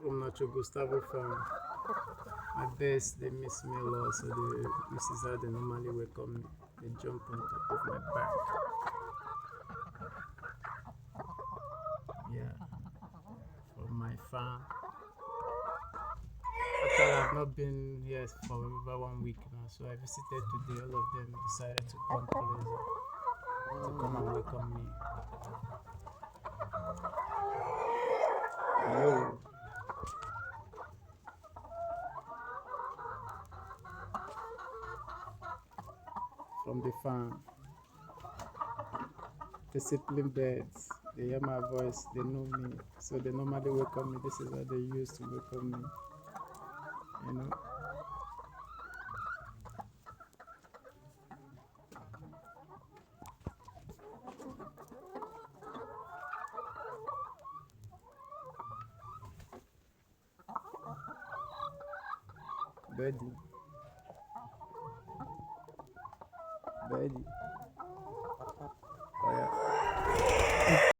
from Nacho Gustavo farm. My birds, they miss me a lot, so this is how they normally welcome me. They jump on top of my back. Yeah, from my farm. Actually, I've not been here for over 1 week now, so I visited today. All of them decided to come closer to come and welcome me. Yo. From the farm. Disciplined birds. They hear my voice, they know me, so they normally welcome me. This is how they used to welcome me, you know. Birdie.